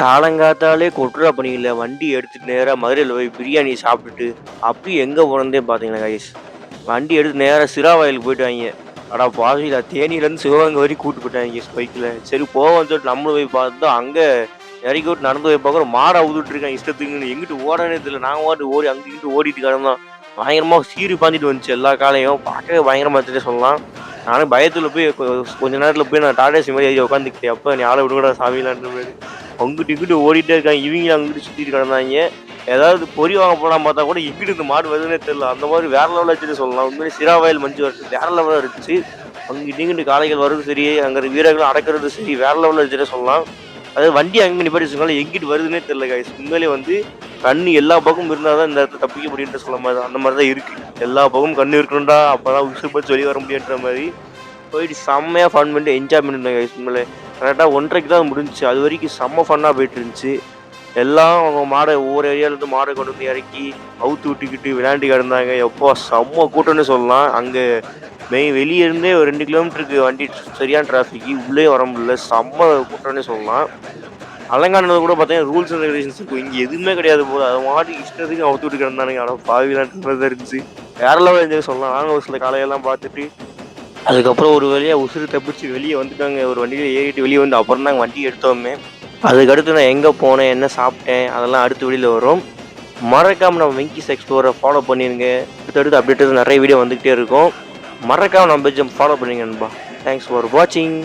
காலங்காத்தாலே கொட்றா பனியில வண்டி எடுத்துட்டு நேரா மதுரையில போய் பிரியாணி சாப்பிட்டுட்டு, அப்படியே எங்க போனோம்னே பார்த்தீங்கன்னா கைஸ், வண்டி எடுத்து நேரா சிராவாயிலுக்கு போயிட்டாய்ங்க. அட பாவிங்களா! தேனியிலேருந்து சிவகங்கை வரைக்கும் கூட்டு போயிட்டாய்ங்க பைக்ல. சரி போவோம்ன்னு சொல்லிட்டு நம்மளும் போய் பார்த்தா, அங்க இறக்கி விட்டு நடந்து போய் பார்க்குறோம், மாட அவுத்துட்டு இருக்காங்க இஷ்டத்துக்குன்னு. எங்கிட்டு ஓடுறதுன்னே தெரியல. நாங்க பாட்டுக்கு ஓடி அங்கிட்டு இங்கிட்டு ஓடிட்டு கிடந்தோம். பயங்கரமா சீறி பாஞ்சிட்டு வந்துச்சு எல்லா காலையும். பார்க்கவே பயங்கரமா இருந்துச்சுன்னே சொல்லலாம். நானும் பயத்துல போய் கொஞ்ச நேரத்துல போய் நான் டாடா ஏசி மாரி ஏறி உட்காந்துக்கிட்டேன். அப்ப நீ ஆள விடக்கூடாது சாமிலான்ற மாரி. அங்கிட்டு இங்கிட்டு ஓடிட்டே இருக்காங்க. இவங்க அங்கிட்டு சுத்திட்டு கிடந்தாங்க. ஏதாவது பொறி வாங்க போலாம் பார்த்தா கூட எங்கிட்டு இந்த மாடு வருதுன்னே தெரியல. அந்த மாதிரி வேற லெவலில் வச்சுன்னு சொல்லலாம். உண்மையிலே சிராவயல் மஞ்சு வரது வேற லெவலில் இருந்துச்சு. அங்கிட்டு இங்கிட்டு காளைகள் வர்றது சரி, அங்க இருக்க வீரர்கள் அடக்கிறது சரி, வேற லெவலில் இருந்துச்சுன்னே சொல்லலாம். அதாவது வண்டி அங்கே நிப்பாட்டி வச்சுருக்காங்க, எங்கிட்டு வருதுன்னே தெரியல கைஸ். உண்மையிலே வந்து கண்ணு எல்லா பக்கமும் இருந்தால் தான் இந்த இடத்துல தப்பிக்க முடியுன்ற சொல்ல மாதிரி அந்த மாதிரி தான் இருக்கு. எல்லா பக்கமும் கண்ணு இருக்கணும்டா, அப்பதான் உசுறு பச்சு வெளியே வர முடியுன்ற மாதிரி போயிட்டு செம்மையாக ஃபன் பண்ணிட்டு என்ஜாய் பண்ணிருந்தேன் கைஸ். உண்மையிலே கரெக்டாக 1:30க்கு தான் முடிஞ்சிச்சு. அது வரைக்கும் செம்ம ஃபன்னாக போயிட்டு இருந்துச்சு. எல்லாம் அவங்க மாடை ஒவ்வொரு ஏரியாவிலேருந்து மாடை கொண்டு வந்து இறக்கி அவுத்து விட்டுக்கிட்டு விளையாண்டு கிடந்தாங்க. எப்போ செம்ம கூட்டம்னு சொல்லலாம். அங்கே வெளியே இருந்தே ஒரு 2 கிலோமீட்டருக்கு வண்டி சரியான டிராஃபிக்கு, உள்ளே வர முடியல. செம்ம கூட்டம்னு சொல்லலாம். அலங்கானது கூட பார்த்தீங்கன்னா ரூல்ஸ் அண்ட் ரெகுலேஷன்ஸ் இருக்கும். இங்கே எதுவுமே கிடையாது போது அது மாட்டி இஷ்டத்துக்கு அவுத்து விட்டு கிடந்தானுங்க. ஆனால் பாவிலான்ற மாதிரி தான் இருந்துச்சு. வேற லெவலில் என்ஜாய் சொல்லலாம். நாங்கள் ஒரு சில காலையெல்லாம் பார்த்துட்டு அதுக்கப்புறம் ஒரு வழியாக உசுறு தப்பிச்சு வெளியே வந்துட்டாங்க. ஒரு வண்டியில் ஏறிட்டு வெளியே வந்து அப்புறம் தான் வண்டி எடுத்தோமே. அதுக்கடுத்து நான் எங்கே போனேன், என்ன சாப்பிட்டேன், அதெல்லாம் அடுத்த வீடியோவில் வரும். மறக்காமல் நம்ம வெங்கிஸ் எக்ஸ்ப்ளோரை ஃபாலோ பண்ணிடுங்க. அடுத்தடுத்து அப்டேட் நிறைய வீடியோ வந்துக்கிட்டே இருக்கும். மறக்காமல் நம்ம பேஜை ஃபாலோ பண்ணிங்க நண்பா. தேங்க்ஸ் ஃபார் வாட்சிங்.